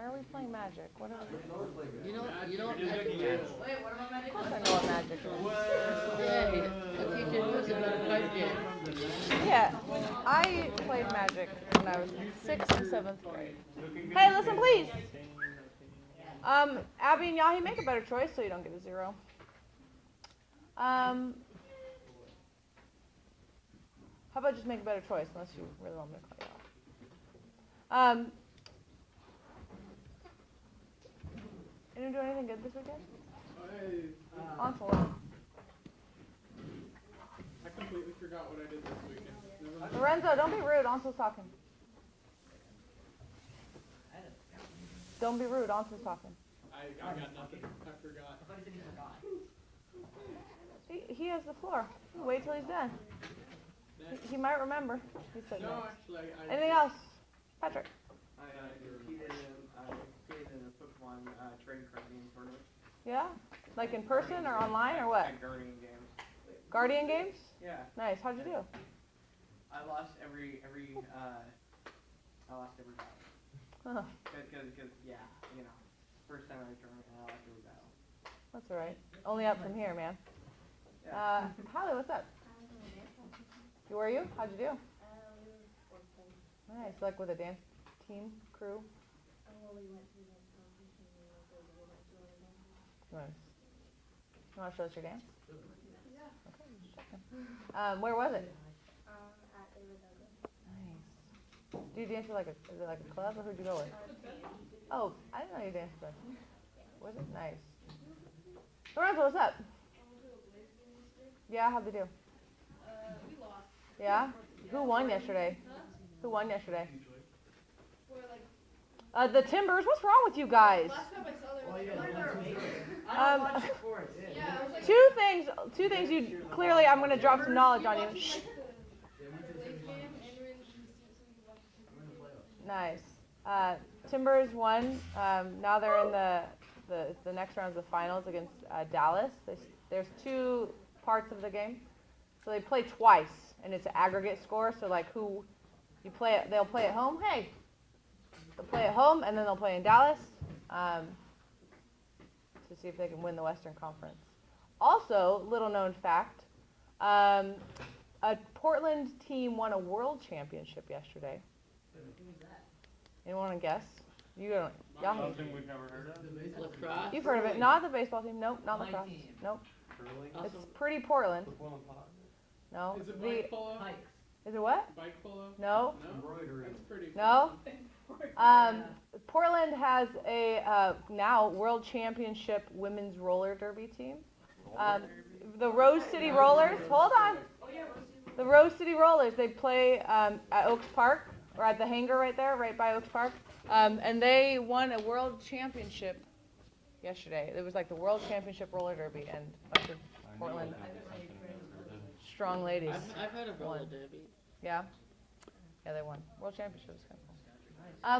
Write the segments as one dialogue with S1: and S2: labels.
S1: Why are we playing Magic? What are we...
S2: You know what
S3: Wait,
S2: Magic
S3: what
S2: is?
S3: am I Magic?
S1: Of course I know what Magic is.
S2: Hey, a teacher knows about a card game.
S1: Yeah, I played Magic when I was in 6th and 7th grade. Hey, listen, please. Abby and Yahi, make a better choice so you don't get a 0. How about just make a better choice, unless you really want me to call you off. You didn't do anything good this weekend? Ansel.
S4: I completely forgot what I did this weekend. Never mind.
S1: Lorenzo, don't be rude. Ansel's talking. Don't be rude. Ansel's talking.
S4: I got nothing. I forgot.
S3: I thought he said he forgot.
S1: He has the floor. Wait till he's done. He might remember. He said
S4: No,
S1: next.
S4: actually,
S1: Anything else? Patrick.
S5: I competed in a Pokemon trading card game tournament.
S1: Yeah? Like in person or online or what?
S5: At Guardian Games.
S1: Guardian Games?
S5: Yeah.
S1: Nice. How'd you do?
S5: I lost every battle.
S1: Huh.
S5: Cause yeah, you know, first time I tournament and I lost every battle.
S1: That's all right. Only up from here, man.
S5: Yeah.
S1: Hallie, what's up? Who are you? How'd you do? Nice. Like with a dance team, crew? Nice. You want to show us your dance?
S6: Yeah.
S1: Okay, just checking. Where was it?
S6: At Iridaga.
S1: Nice. Do you dance with is it like a club or who'd you go with? Oh, I didn't know you danced with. Was it? Nice. Lorenzo, what's up? Yeah, how'd they do?
S6: We lost.
S1: Yeah? Who won yesterday? Who won yesterday?
S6: For like
S1: The Timbers. What's wrong with you guys?
S6: last time I saw there was
S3: I don't watch sports.
S6: yeah, it was like
S1: Two things you clearly I'm gonna drop some knowledge on you. Shh. Nice. Timbers won. Now they're in the next round of the finals against Dallas. There's 2 parts of the game, so they play twice, and it's an aggregate score. So like who you play it, they'll play at home. Hey, they'll play at home, and then they'll play in Dallas to see if they can win the Western Conference. Also, little known fact, a Portland team won a world championship yesterday. Anyone want to guess? You don't. Y'all.
S4: Something we've never heard of.
S2: Lacrosse.
S1: You've heard of it. Not the baseball team. Nope. Not
S3: My
S1: lacrosse.
S3: team.
S1: Nope.
S5: Curling.
S1: It's pretty Portland. No.
S4: Is it bike polo?
S3: Pikes.
S1: Is it what?
S4: Bike polo?
S1: No.
S4: No?
S5: Embroidery.
S4: That's pretty
S1: No. Portland has a now world championship women's roller derby team. The Rose City Rollers. Hold on. The Rose City Rollers. They play at Oaks Park or at the hangar right there, right by Oaks Park. And they won a world championship yesterday. It was like the world championship roller derby, and bunch of Portland strong ladies.
S2: I've heard of roller
S1: Won.
S2: derby.
S1: Yeah. Yeah, they won. World championship was kind of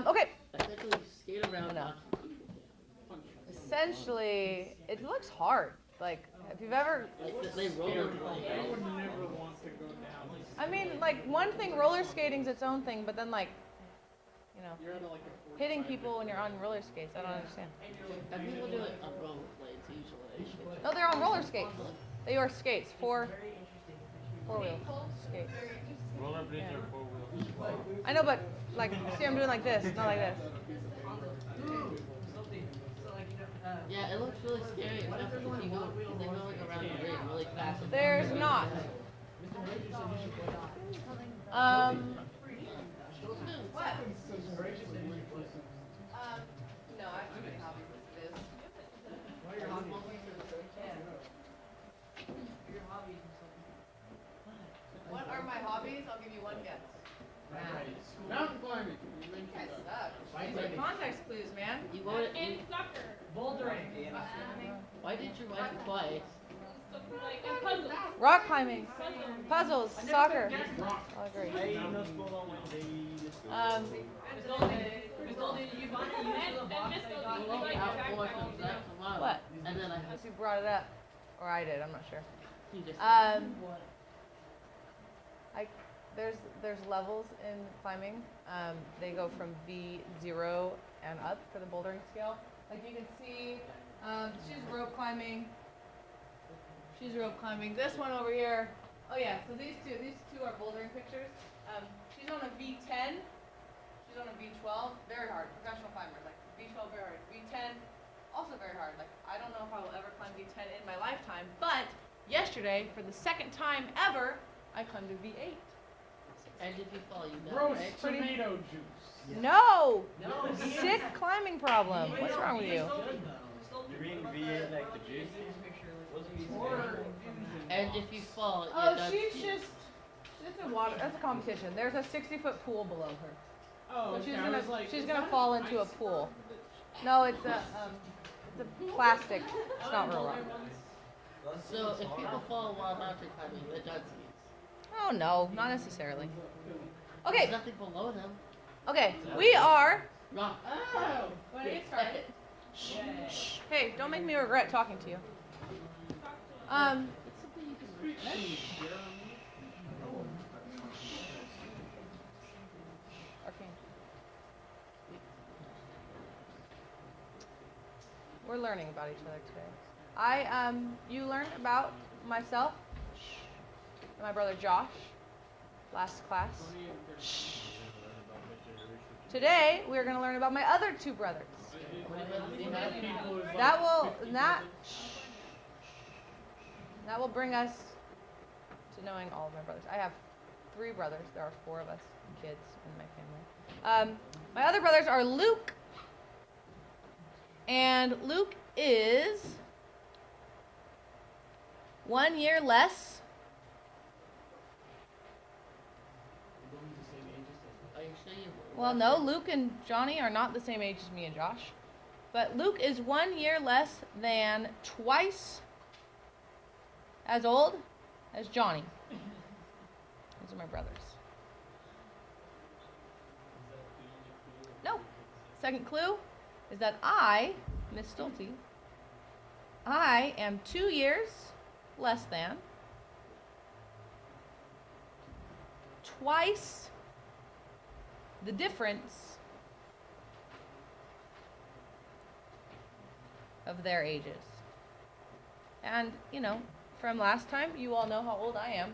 S1: cool. Okay.
S2: I think we skate around.
S1: No. Essentially, it looks hard. Like, if you've ever,
S2: Like they roller
S4: I
S2: blade.
S4: would never want to go down.
S1: I mean, like, one thing, roller skating's its own thing, but then, like, you know,
S4: You're at like a 45
S1: hitting people when you're on roller skates, I don't understand.
S2: And people do it on roller blades usually.
S1: No, they're on roller skates. They are skates, four-wheel skates.
S4: Roller blades
S1: Yeah.
S4: are 4-wheels.
S1: I know, but, like, see, I'm doing like this, not like this.
S2: Yeah, it looks really scary. Except if you go, if they go like around the ring really fast.
S1: There's not. What? No, I have too many hobbies as it is. What are my hobbies? I'll give you one guess.
S4: Mountain climbing. You
S1: You
S4: mentioned
S1: guys
S4: that.
S1: suck. Context clues, man.
S2: You voted.
S6: in soccer.
S3: Bouldering.
S2: Why did your wife twice?
S6: Like and puzzles.
S1: Rock climbing, puzzles, soccer.
S4: Rock.
S1: I'll agree.
S6: And Miss Goldie, you like
S2: Out
S6: Jack
S2: for
S6: Bauer.
S2: some sex and love.
S1: What?
S2: And then I had
S1: Unless you brought it up, or I did. I'm not sure.
S2: you just.
S1: there's levels in climbing. They go from V0 and up for the bouldering scale. Like you can see, she's rope climbing. She's rope climbing. This one over here. Oh yeah, so these two are bouldering pictures. She's on a V10. She's on a V12. Very hard. Professional climber. Like V12 very hard. V10 also very hard. Like I don't know if I will ever climb V10 in my lifetime, but yesterday, for the second time ever, I climbed a V8.
S2: And if you fall, you die,
S4: Gross
S2: right?
S4: tomato juice.
S1: No!
S5: No,
S1: Sick climbing problem. What's wrong with you?
S7: You mean V8 like the juice?
S4: Or
S2: And if you fall,
S1: Oh,
S2: yeah, that's
S1: she's just. It's a water. That's a competition. There's a 60-foot pool below her.
S4: oh,
S1: So she's
S4: okay, I
S1: gonna-
S4: was like,
S1: she's
S4: is
S1: gonna
S4: that
S1: fall
S4: an
S1: into a
S4: ice
S1: pool.
S4: cream?
S1: No, it's a plastic. It's not real rock.
S2: So if people fall while mountain climbing, they're done skis.
S1: Oh no, not necessarily.
S2: There's
S1: Okay,
S2: nothing below them.
S1: okay. We are.
S2: Rock.
S1: Oh. Want to get started? Shh. Hey, don't make me regret talking to you.
S2: It's something you can reach.
S1: Arcane. We're learning about each other today. You learned about myself and my brother Josh last class. Today we're going to learn about my other two brothers.
S2: How many brothers do you
S4: That
S2: have?
S4: people is like
S1: That
S4: 50.
S1: will bring us to knowing all of my brothers. I have 3 brothers. There are 4 of us kids in my family. My other brothers are Luke, and Luke is 1 year less.
S2: Are you sure you?
S1: Well, no, Luke and Johnny are not the same age as me and Josh. But Luke is 1 year less than twice as old as Johnny. Those are my brothers. No. Second clue is that I, Miss Stulte, I am 2 years less than twice the difference of their ages. And, you know, from last time, you all know how old I am.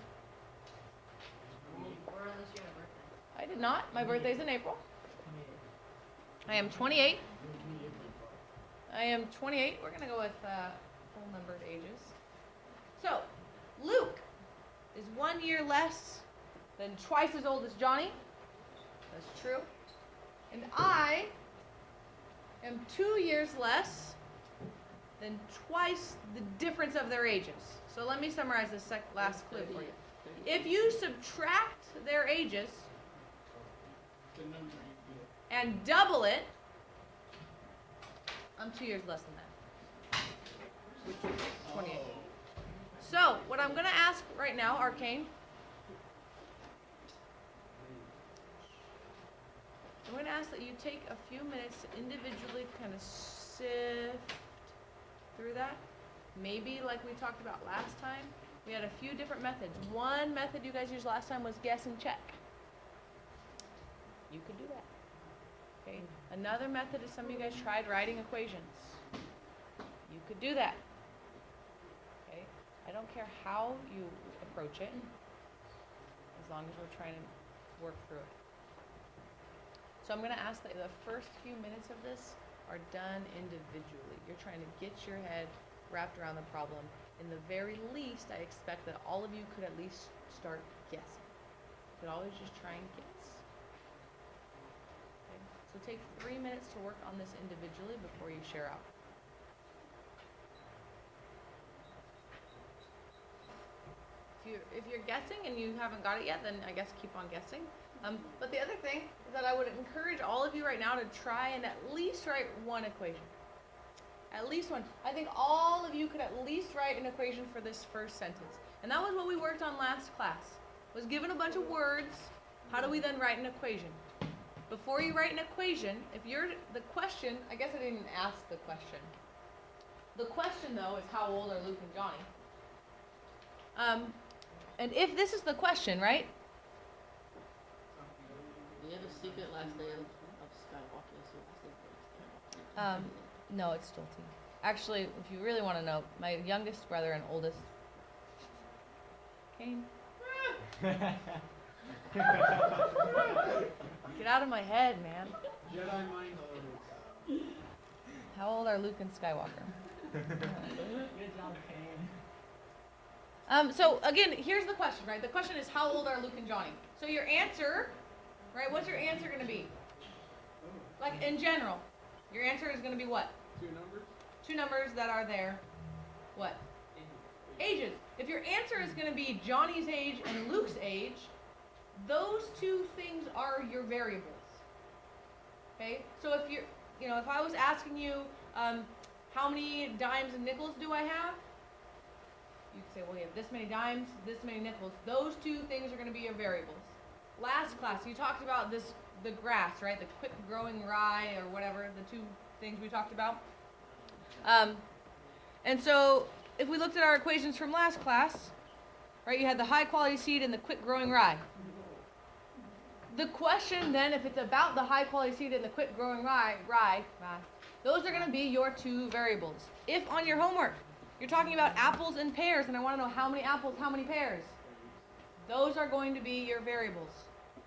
S2: Or unless you have a birthday.
S1: I did not. My birthday's in April. I am 28. I am 28. We're going to go with full numbered ages. So, Luke is 1 year less than twice as old as Johnny. That's true. And I am 2 years less than twice the difference of their ages. So let me summarize this last clue for you. If you subtract their ages
S4: The number you
S1: and double it, I'm 2 years less than that. Which is 28. So, what I'm going to ask right now, Arcane, I'm going to ask that you take a few minutes to individually kind of sift through that. Maybe like we talked about last time, we had a few different methods. One method you guys used last time was guess and check. You could do that. Okay. Another method is some of you guys tried writing equations. You could do that. Okay. I don't care how you approach it, as long as we're trying to work through it. So I'm going to ask that the first few minutes of this are done individually. You're trying to get your head wrapped around the problem. In the very least, I expect that all of you could at least start guessing. You could always just try and guess. Okay? So take 3 minutes to work on this individually before you share out. If you're guessing and you haven't got it yet, then I guess keep on guessing. But the other thing is that I would encourage all of you right now to try and at least write one equation. At least one. I think all of you could at least write an equation for this first sentence. And that was what we worked on last class. Was given a bunch of words. How do we then write an equation? Before you write an equation, if you're the question, I guess I didn't ask the question. The question though is how old are Luke and Johnny? And if this is the question, right?
S2: Do you have a secret last name of Skywalker? So last name of Skywalker.
S1: No, it's still T. Actually, if you really want to know, my youngest brother and oldest, Kane. Get out of my head, man.
S4: Jedi mind loaded.
S1: How old are Luke and Skywalker?
S3: Good job, Kane.
S1: So again, here's the question, right? The question is, how old are Luke and Johnny? So your answer, right? What's your answer going to be? Like in general, your answer is going to be what?
S4: 2 numbers?
S1: 2 numbers that are there. What? Ages. If your answer is going to be Johnny's age and Luke's age, those 2 things are your variables. Okay? So if you're, if I was asking you, how many dimes and nickels do I have? You'd say, well, you have this many dimes, this many nickels. Those 2 things are going to be your variables. Last class, you talked about the grass, right? The quick growing rye or whatever, the 2 things we talked about. And so if we looked at our equations from last class, right, you had the high quality seed and the quick growing rye. The question then, if it's about the high quality seed and the quick growing rye, those are going to be your 2 variables. If on your homework you're talking about apples and pears, and I want to know how many apples, how many pears, those are going to be your variables.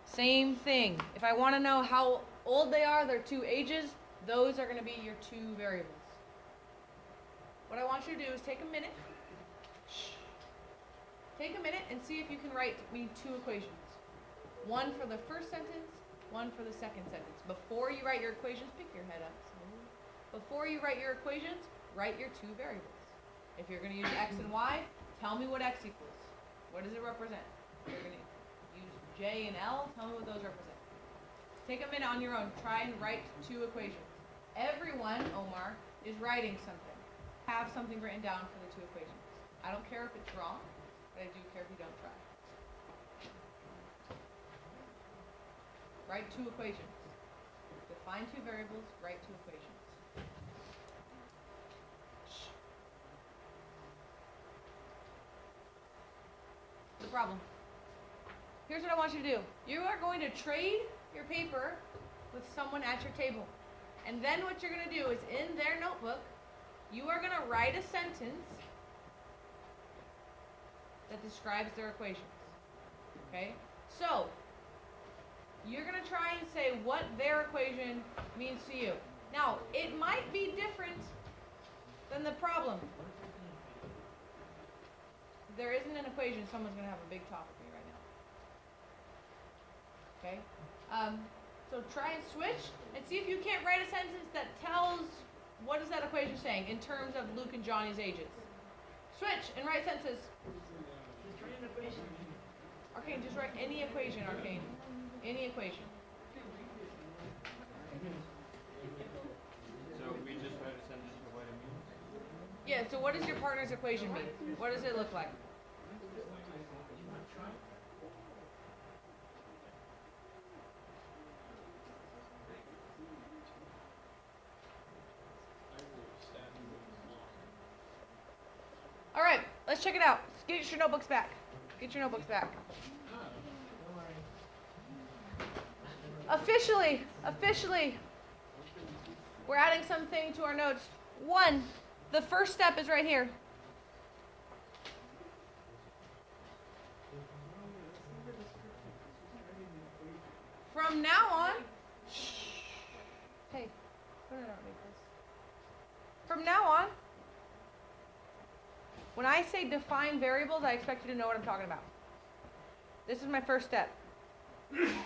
S1: Same thing. If I want to know how old they are, their 2 ages, those are going to be your 2 variables. What I want you to do is take a minute. Take a minute and see if you can write me 2 equations. One for the first sentence, one for the second sentence. Before you write your equations, pick your head up. Before you write your equations, write your 2 variables. If you're going to use x and y, tell me what x equals. What does it represent? If you're going to use j and l, tell me what those represent. Take a minute on your own. Try and write 2 equations. Everyone, Omar, is writing something. Have something written down for the 2 equations. I don't care if it's wrong, but I do care if you don't try. Write 2 equations. Define 2 variables, write 2 equations. The problem. Here's what I want you to do. You are going to trade your paper with someone at your table. And then what you're going to do is in their notebook, you are going to write a sentence that describes their equations. Okay? So, you're going to try and say what their equation means to you. Now, it might be different than the problem. If there isn't an equation, someone's going to have a big talk with me right now. Okay? So try and switch and see if you can't write a sentence that tells what is that equation saying in terms of Luke and Johnny's ages. Switch and write sentences.
S3: Just write an equation.
S1: Arcane, just write any equation, Arcane. Any equation.
S7: So we just write a sentence for what it means?
S1: Yeah, so what does your partner's equation mean? What does it look like? All right, let's check it out. Get your notebooks back. Get your notebooks back. Officially, we're adding something to our notes. 1, the first step is right here. From now on, hey, put it on me, please. From now on, when I say define variables, I expect you to know what I'm talking about. This is my first step.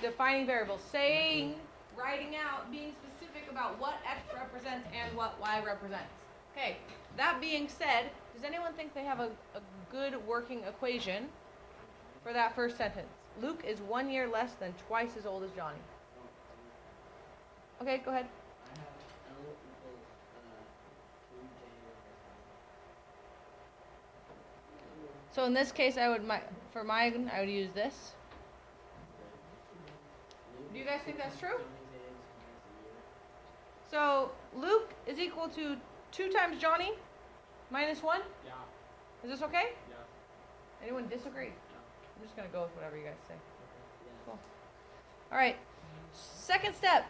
S1: Defining variables. Saying, writing out, being specific about what x represents and what y represents. Okay, that being said, does anyone think they have a good working equation for that first sentence? Luke is 1 year less than twice as old as Johnny. Okay, go ahead.
S5: I have L equals 3J over
S1: So in this case, I would use this. Do you guys think that's true? So Luke is equal to 2 times Johnny minus 1?
S4: Yeah.
S1: Is this okay?
S4: Yeah.
S1: Anyone disagree? I'm just going to go with whatever you guys say. Cool. All right. Second step.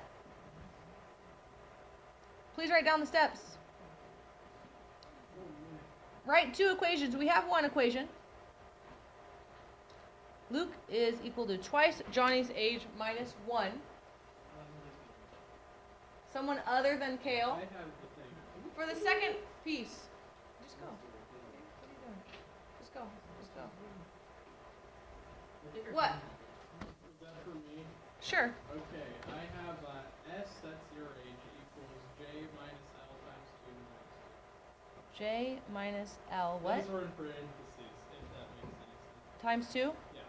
S1: Please write down the steps. Write two equations. We have one equation. Luke is equal to twice Johnny's age minus 1. Someone other than
S4: I
S1: Kale.
S4: have the thing.
S1: For the second piece. Just go. What are you doing? Just go. Just go. What?
S4: Is that for me?
S1: Sure.
S4: Okay, I have S, that's your age, equals J minus L times 2 minus 2.
S1: J minus L. What?
S4: Those are in parentheses, if that makes any sense.
S1: Times 2?
S4: Yeah.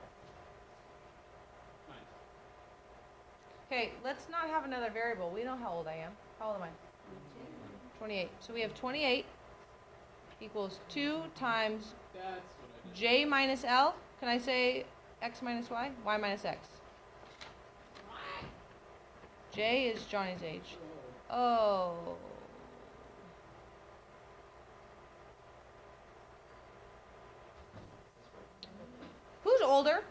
S4: Fine.
S1: Okay, let's not have another variable. We know how old I am. How old am I? 28. So we have 28 equals 2 times
S4: That's what I did.
S1: J minus L. Can I say X minus Y? Y minus X. J is Johnny's age. Oh. Who's older?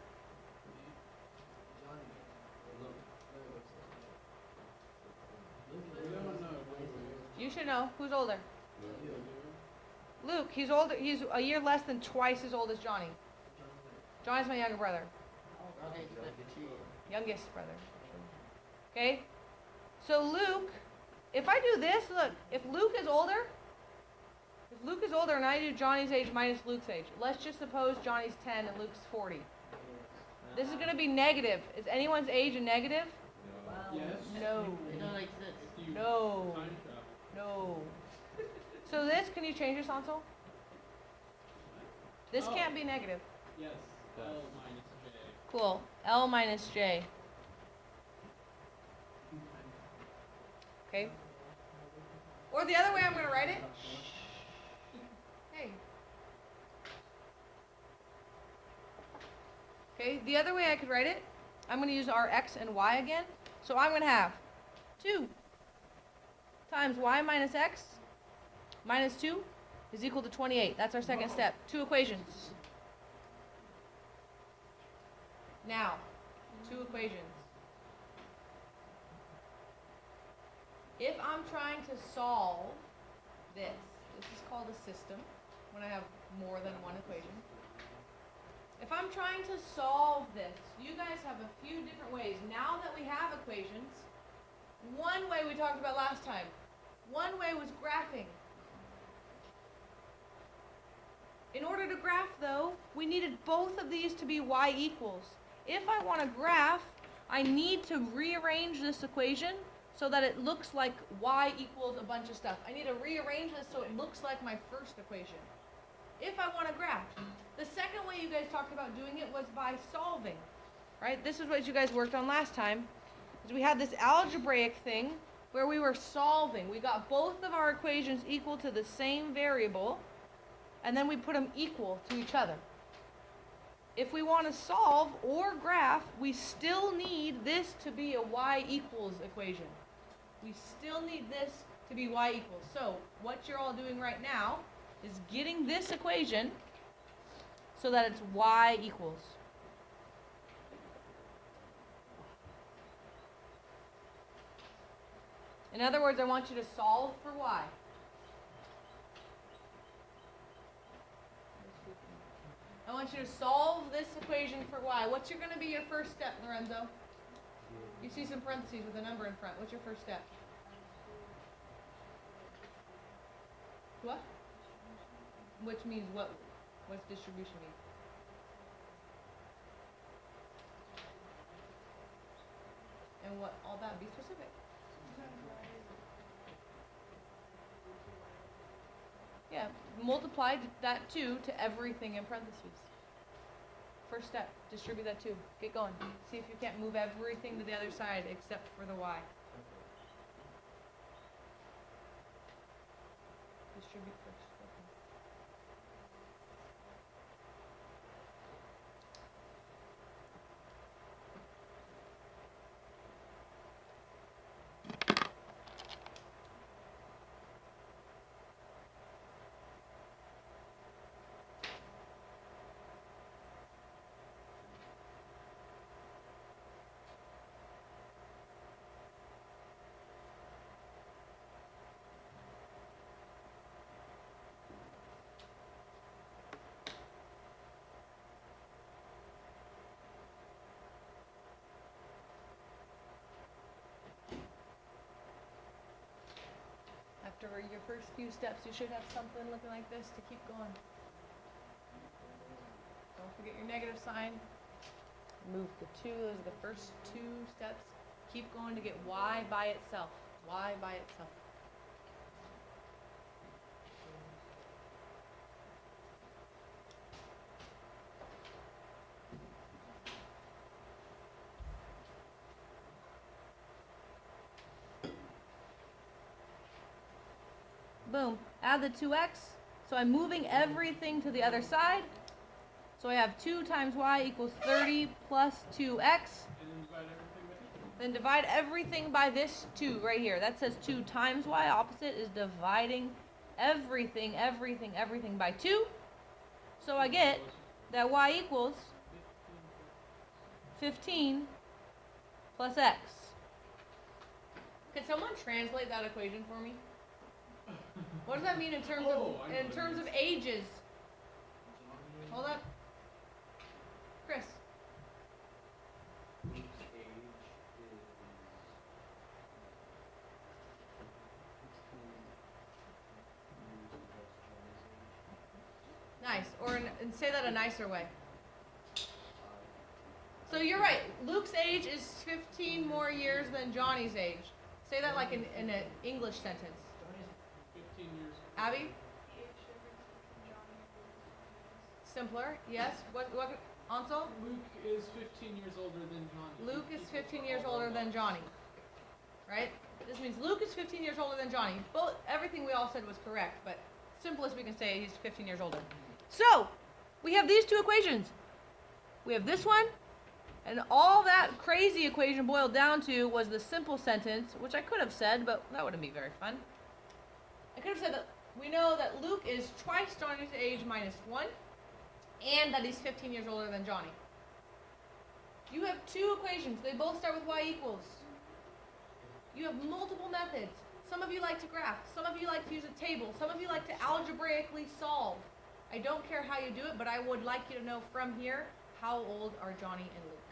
S4: We don't know, do we?
S1: You should know. Who's older? Luke. He's older. He's a year less than twice as old as Johnny. Johnny's my younger brother.
S2: Okay, but
S1: Youngest brother. Okay? So Luke, if I do this, look, if Luke is older and I do Johnny's age minus Luke's age, let's just suppose Johnny's 10 and Luke's 40. This is going to be negative. Is anyone's age a negative?
S4: Yes.
S1: No.
S2: it don't make sense.
S4: If you
S1: No.
S4: time travel.
S1: No. So this, can you change this, Hansel? This
S4: Oh.
S1: can't be negative.
S4: Yes. L minus J.
S1: Cool. L minus J. Okay. Or the other way I'm going to write it. Hey. Okay, the other way I could write it, I'm going to use our x and y again. So I'm going to have 2 times y minus x minus 2 is equal to 28. That's our second step. 2 equations. Now, 2 equations. If I'm trying to solve this is called a system when I have more than one equation. If I'm trying to solve this, you guys have a few different ways. Now that we have equations, one way we talked about last time, one way was graphing. In order to graph, though, we needed both of these to be y equals. If I want to graph, I need to rearrange this equation so that it looks like y equals a bunch of stuff. I need to rearrange this so it looks like my first equation. If I want to graph. The second way you guys talked about doing it was by solving, right? This is what you guys worked on last time, is we had this algebraic thing where we were solving. We got both of our equations equal to the same variable, and then we put them equal to each other. If we want to solve or graph, we still need this to be a y equals equation. We still need this to be y equals. So what you're all doing right now is getting this equation so that it's y equals. In other words, I want you to solve for y. I want you to solve this equation for y. What's going to be your first step, Lorenzo? You see some parentheses with a number in front. What's your first step? What? Which means what? What's distribution mean? And what? All that. Be specific. Yeah, multiply that 2 to everything in parentheses. First step, distribute that 2. Get going. See if you can't move everything to the other side except for the y. Distribute first. Okay. after your first few steps, you should have something looking like this to keep going. Don't forget your negative sign. Move the 2, those are the first 2 steps. Keep going to get y by itself. Y by itself. Boom. Add the 2x. So I'm moving everything to the other side. So I have 2 times y equals 30 plus 2x.
S4: And then divide everything by 2.
S1: Then divide everything by this 2 right here. That says 2 times y. Opposite is dividing everything by 2. So I get that y equals 15 plus x. Could someone translate that equation for me? What does that mean in terms of ages? Hold up. Chris.
S5: Luke's age is 16 years plus Johnny's age.
S1: Nice. Or and say that a nicer way. So you're right. Luke's age is 15 more years than Johnny's age. Say that like in an English sentence.
S4: 15 years.
S1: Abby? Simpler. Yes. What Ansel?
S4: Luke is 15 years older than Johnny.
S1: Luke is 15 years older than Johnny. Right? This means Luke is 15 years older than Johnny. Both everything we all said was correct, but simplest we can say he's 15 years older. So, we have these 2 equations. We have this one, and all that crazy equation boiled down to was the simple sentence, which I could have said, but that wouldn't be very fun. I could have said that we know that Luke is twice Johnny's age minus 1, and that he's 15 years older than Johnny. You have 2 equations. They both start with y equals. You have multiple methods. Some of you like to graph. Some of you like to use a table. Some of you like to algebraically solve. I don't care how you do it, but I would like you to know from here, how old are Johnny and Luke?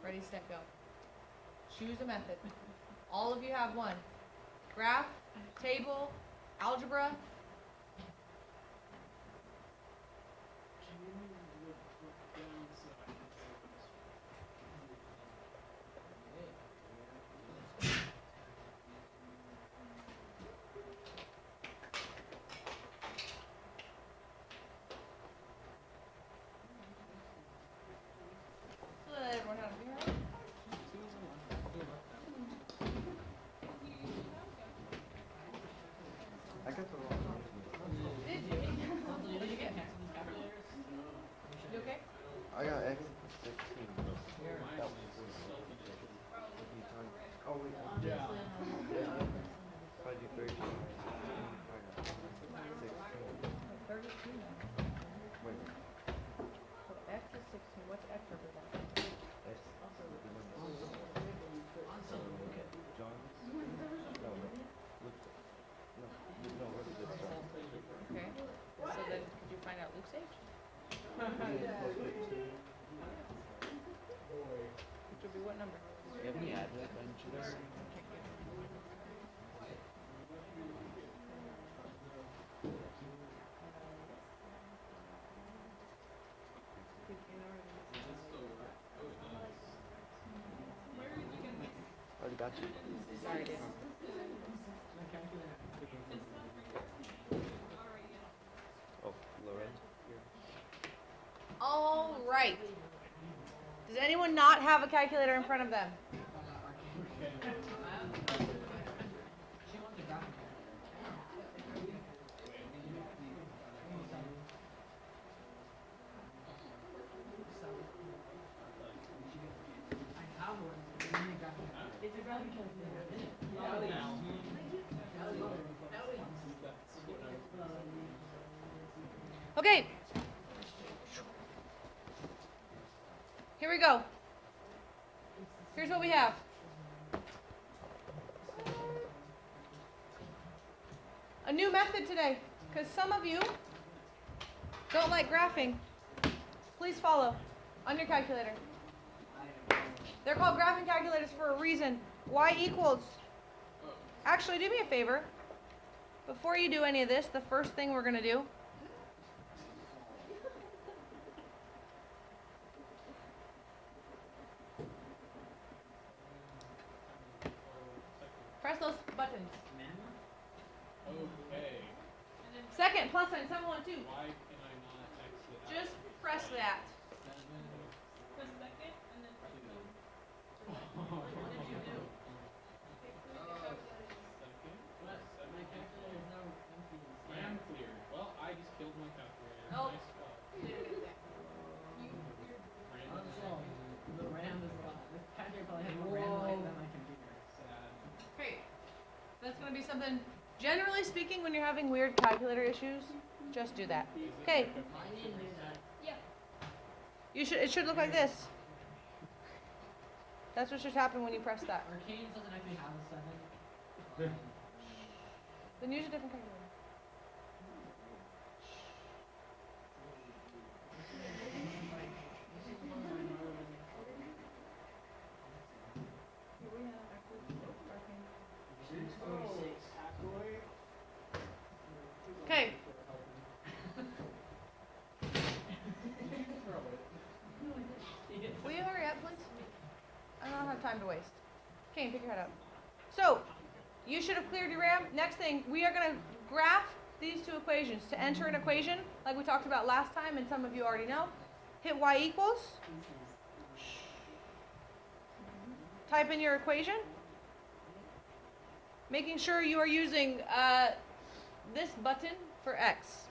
S1: Ready, set, go. Choose a method. All of you have one. Graph, table, algebra.
S4: Can you look down so I can say this?
S1: So that everyone has a mirror.
S7: I got the wrong one.
S1: Did you? What did you get? You okay?
S7: I got X equals 16. That was oh wait.
S4: Yeah.
S7: If I do 13, 16.
S1: 32 now.
S7: Wait.
S1: So x is 16. What's x represent?
S7: X. John? No, no. Luke. No, where did it start?
S1: Okay. So then, could you find out Luke's age?
S7: Plus 15.
S1: Which would be what number?
S7: Do you have any advent benches? Already got you.
S1: Sorry, dude.
S7: Oh, Lorette.
S1: All right. Does anyone not have a calculator in front of them?
S3: It's a gravity calculator.
S1: Okay. Here we go. Here's what we have. A new method today, because some of you don't like graphing. Please follow on your calculator. They're called graphing calculators for a reason. Y equals Actually, do me a favor. Before you do any of this, the first thing we're going to do press those buttons.
S4: Okay.
S1: Second, plus sign, 712.
S4: Why can I not exit out?
S1: Just press that.
S6: Press second and then press go.
S4: What
S2: did you do?
S4: Second. RAM cleared. Well, I just killed my calculator.
S1: Oh.
S4: Nice spot.
S3: The RAM is a lot. This calculator probably has more RAM life than my computer.
S4: Sad.
S1: Okay. That's going to be something, generally speaking, when you're having weird calculator issues, just do that.
S4: Is it
S1: Okay.
S4: like a
S2: I didn't do that.
S1: It should look like this. That's what should happen when you press that.
S3: Arcanes doesn't actually have a 7.
S1: Then use a different calculator. Okay. Will you hurry up, please? I don't have time to waste. Kane, pick your head up. So, you should have cleared your RAM. Next thing, we are going to graph these two equations. To enter an equation, like we talked about last time, and some of you already know, hit y equals. Type in your equation. Making sure you are using this button for x.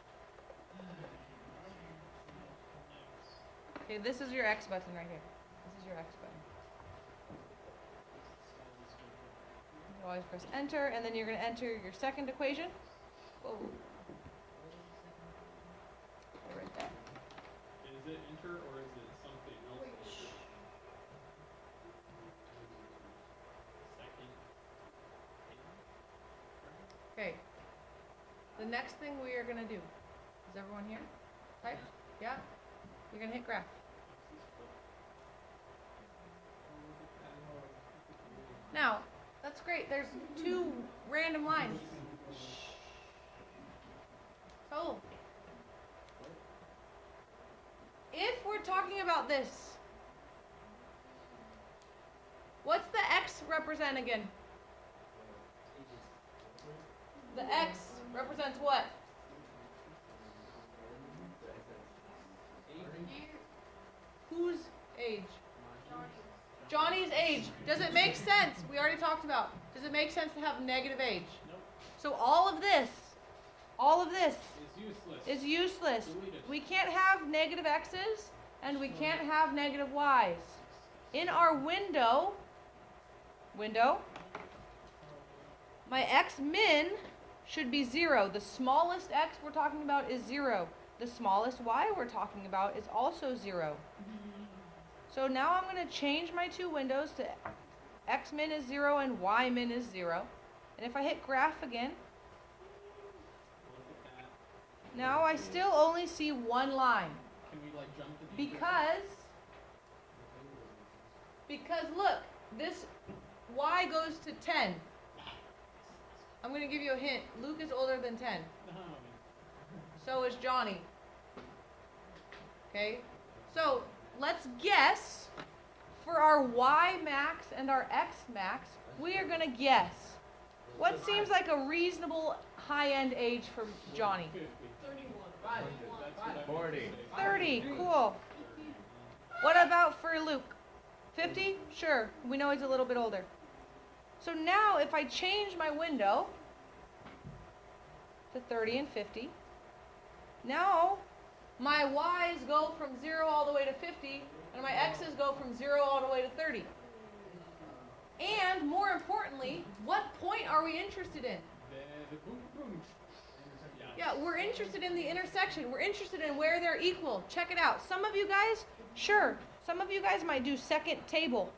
S1: Okay, this is your x button right here. This is your x button. You always press enter, and then you're going to enter your second equation. Whoa. Right there.
S4: Is it enter or is it something else? Second.
S1: Okay. The next thing we are going to do. Is everyone here? Type? Yeah? You're going to hit graph. Now, that's great. There's two random lines. Oh. If we're talking about this, what's the x represent again? The x represents what? Whose age? Johnny's age. Does it make sense? We already talked about. Does it make sense to have negative age?
S4: Nope.
S1: So all of this
S4: It's useless.
S1: is useless.
S4: Delete it.
S1: We can't have negative x's and we can't have negative y's. In our window, my x min should be 0. The smallest x we're talking about is 0. The smallest y we're talking about is also 0. So now I'm going to change my two windows to x min is 0 and y min is 0. And if I hit graph again,
S4: Look at that.
S1: now I still only see one line.
S4: Can we like jump to the
S1: Because look, this y goes to 10. I'm going to give you a hint. Luke is older than 10.
S4: No.
S1: So is Johnny. Okay? So let's guess for our y max and our x max, we are going to guess what seems like a reasonable high-end age for Johnny.
S4: 50.
S6: 31.
S4: That's what I meant to
S7: 40.
S4: say.
S1: 30, cool. What about for Luke? 50? Sure, we know he's a little bit older. So now if I change my window to 30 and 50, now my y's go from 0 all the way to 50, and my x's go from 0 all the way to 30. And more importantly, what point are we interested in?
S4: The boom boom.
S1: Yeah, we're interested in the intersection. We're interested in where they're equal. Check it out. Some of you guys, sure, some of you guys might do second table.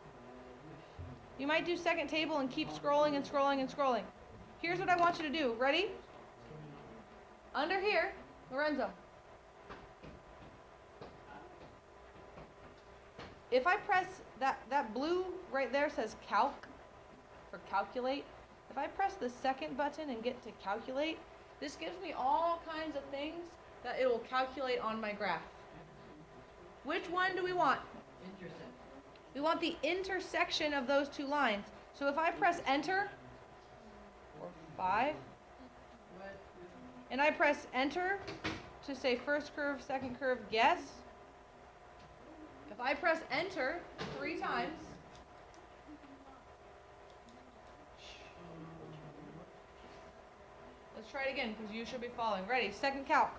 S1: You might do second table and keep scrolling and scrolling and scrolling. Here's what I want you to do. Ready? Under here, Lorenzo. If I press that blue right there says calc, for calculate. If I press the second button and get to calculate, this gives me all kinds of things that it will calculate on my graph. Which one do we want?
S3: Intercept.
S1: We want the intersection of those two lines. So if I press enter, or 5, and I press enter to say first curve, second curve, guess. If I press enter 3 times, let's try it again because you should be following. Ready? Second calc.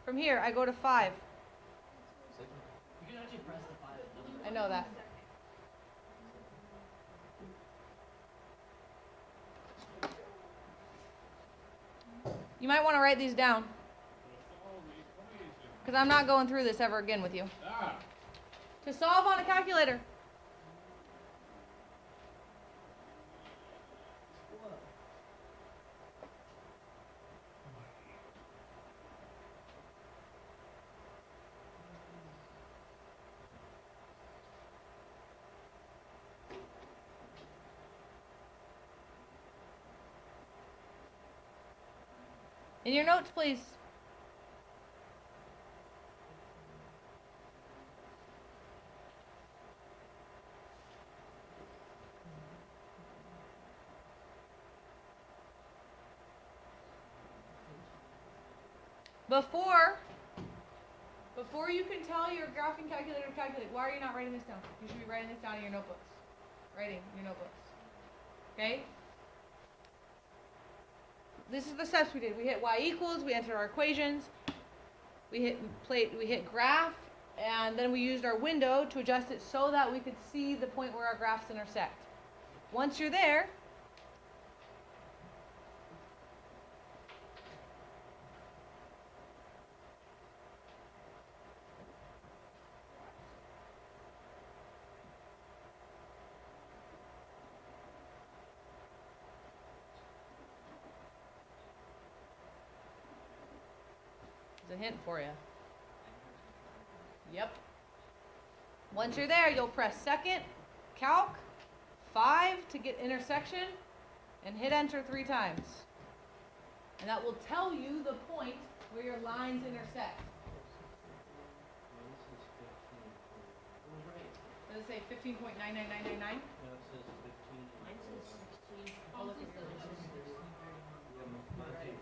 S1: From here, I go to 5.
S3: You can actually press the 5.
S1: I know that. You might want to write these down because I'm not going through this ever again with you. To solve on a calculator. In your notes, please. Before you can tell your graphing calculator to calculate, why are you not writing this down? You should be writing this down in your notebooks. Writing your notebooks. Okay? This is the steps we did. We hit y equals, we entered our equations, we hit graph, and then we used our window to adjust it so that we could see the point where our graphs intersect. Once you're there, a hint for you. Yep. Once you're there, you'll press second, calc, 5 to get intersection, and hit enter 3 times. And that will tell you the point where your lines intersect. Does it say 15.99999?
S7: No, it says 15.
S2: Mine says 16.
S3: Oh, look at
S2: It says
S3: that.
S2: 16.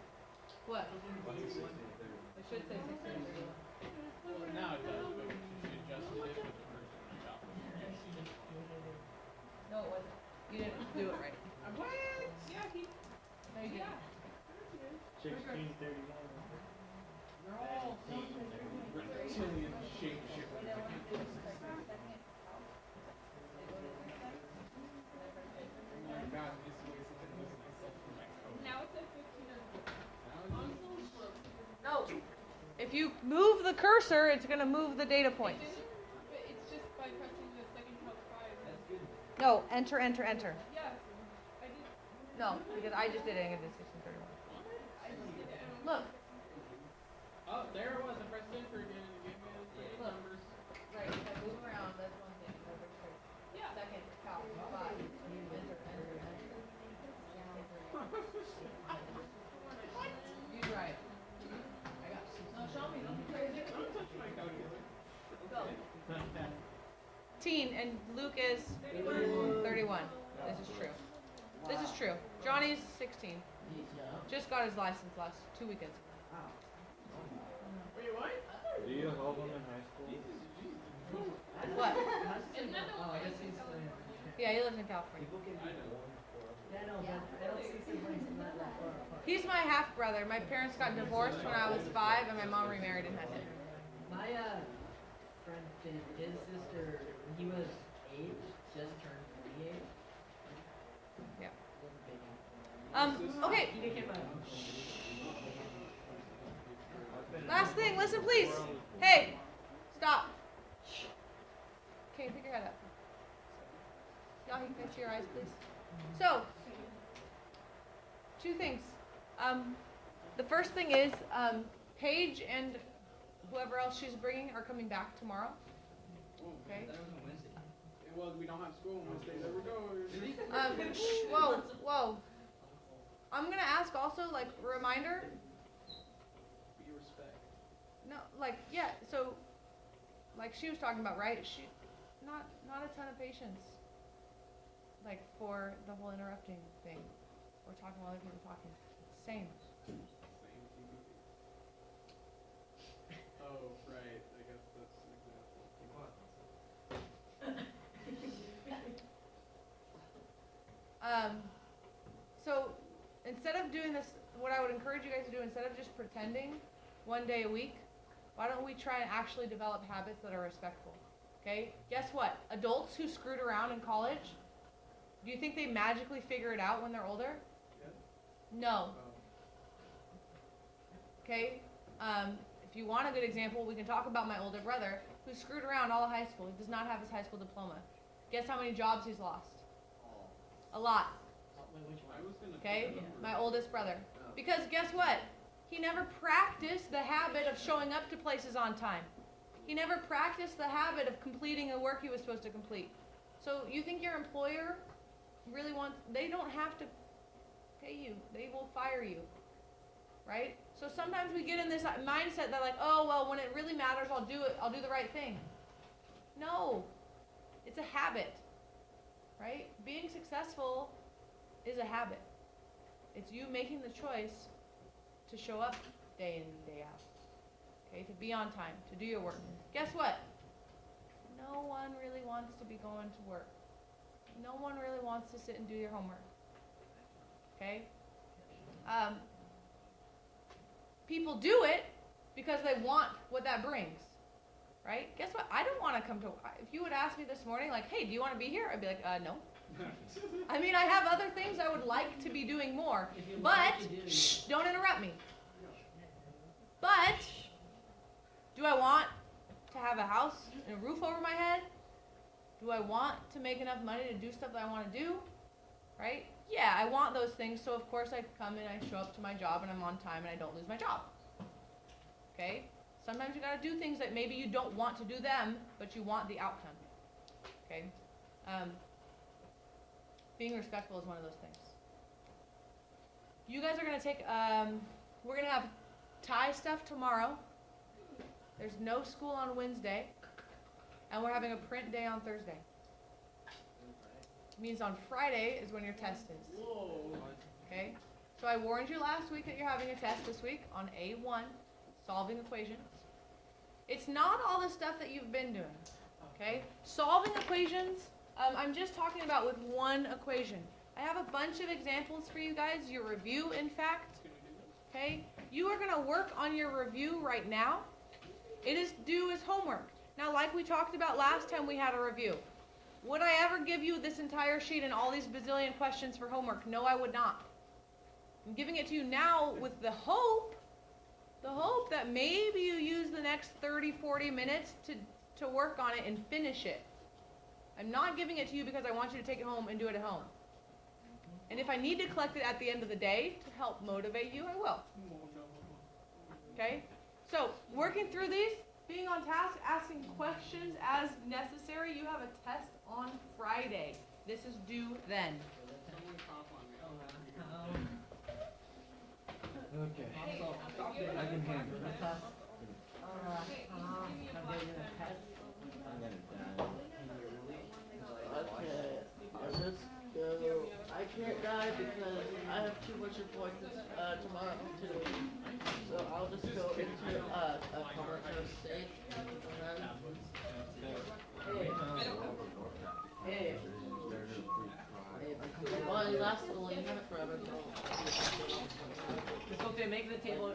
S1: What?
S7: Mine's 16.
S1: It should say 1631.
S4: Well, now it does, but she adjusted it with the first one I got.
S1: No, it wasn't. You didn't do it right.
S4: What? Yeah, he.
S1: No, you didn't.
S7: 1631.
S4: They're all reptilian shapeshifters. Oh my god, this way something loses myself from my code.
S6: Now it's at 15 or
S4: Now it's
S1: No. If you move the cursor, it's going to move the data points.
S6: But it's just by pressing the second calc 5.
S1: No, enter, enter, enter.
S6: Yeah. I did.
S1: No, because I just did it and it did 1631.
S6: I just did it.
S1: Look.
S4: Oh, there it was. I pressed enter again and it gave me the
S1: Look.
S4: numbers.
S1: Right, if I move around, that's one thing.
S6: Yeah.
S1: Second, calc, 5. Enter, enter, enter. You try it. I got No, show me. Don't be crazy.
S4: Don't touch my calculator.
S1: Go. Teen, and Luke is 31. This is true. This is true. Johnny's 16. Just got his license last 2 weekends.
S4: Wait, what?
S7: Do you hold them in high school?
S1: What?
S6: Another
S3: Oh,
S6: one.
S3: I guess he's
S1: Yeah, he lives in California.
S7: People can be
S4: I know.
S7: born for
S3: Yeah, no, but I don't see siblings in that far apart.
S1: He's my half brother. My parents got divorced when I was 5, and my mom remarried and had him.
S3: My friend, his sister, when he was 8, just turned 28.
S1: Yeah.
S3: Wasn't big.
S1: Okay.
S3: He became a
S1: Last thing. Listen, please. Hey, stop. Okay, pick your head up. Y'all, can I see your eyes, please? So, 2 things. The first thing is Paige and whoever else she's bringing are coming back tomorrow. Okay.
S4: well, we don't have school on Wednesday. There we go.
S1: Whoa. I'm gonna ask also, like, reminder.
S4: Be respect.
S1: No, like, yeah. So, like she was talking about, right? Not a ton of patience. Like for the whole interrupting thing, or talking while other people are talking. Same.
S4: Same TBD. Oh, right. I guess that's an example.
S1: So instead of doing this, what I would encourage you guys to do, instead of just pretending one day a week, why don't we try and actually develop habits that are respectful? Okay? Guess what? Adults who screwed around in college, do you think they magically figure it out when they're older?
S4: Yeah.
S1: No.
S4: Oh.
S1: Okay? If you want a good example, we can talk about my older brother who screwed around all of high school. He does not have his high school diploma. Guess how many jobs he's lost? A lot.
S3: Wait, which one?
S4: I was gonna
S1: Okay?
S4: pick it up.
S1: My oldest brother. Because guess what? He never practiced the habit of showing up to places on time. He never practiced the habit of completing the work he was supposed to complete. So you think your employer really wants, they don't have to pay you. They will fire you. Right? So sometimes we get in this mindset that like, oh, well, when it really matters, I'll do it. I'll do the right thing. No. It's a habit. Right? Being successful is a habit. It's you making the choice to show up day in and day out. Okay? To be on time, to do your work. Guess what? No one really wants to be going to work. No one really wants to sit and do your homework. Okay? People do it because they want what that brings. Right? Guess what? I don't want to come to, if you would ask me this morning, like, hey, do you want to be here? I'd be like, no. I mean, I have other things I would like to be doing more.
S3: If you
S1: But,
S3: like to do,
S1: shh, don't interrupt me. But, do I want to have a house and a roof over my head? Do I want to make enough money to do stuff that I want to do? Right? Yeah, I want those things, so of course I come and I show up to my job and I'm on time and I don't lose my job. Okay? Sometimes you gotta do things that maybe you don't want to do them, but you want the outcome. Okay? Being respectful is one of those things. You guys are gonna take, we're gonna have Thai stuff tomorrow. There's no school on Wednesday. And we're having a print day on Thursday. It means on Friday is when your test is.
S4: Whoa.
S1: Okay? So I warned you last week that you're having a test this week on A1, solving equations. It's not all the stuff that you've been doing. Okay? Solving equations, I'm just talking about with one equation. I have a bunch of examples for you guys, your review in fact.
S4: Can we do this?
S1: Okay? You are going to work on your review right now. It is due as homework. Now, like we talked about last time we had a review, would I ever give you this entire sheet and all these bazillion questions for homework? No, I would not. I'm giving it to you now with the hope that maybe you use the next 30, 40 minutes to work on it and finish it. I'm not giving it to you because I want you to take it home and do it at home. And if I need to collect it at the end of the day to help motivate you, I will. Okay? So, working through these, being on task, asking questions as necessary. You have a test on Friday. This is due then.
S4: Someone cough on me.
S7: Okay.
S3: Also,
S7: I can handle it. I'm gonna die.
S2: Okay, let's go. I can't die because I have too much appointments tomorrow too. So I'll just go into a comatose state and then hey, well, it lasts only a minute forever. So
S3: It's okay, make the table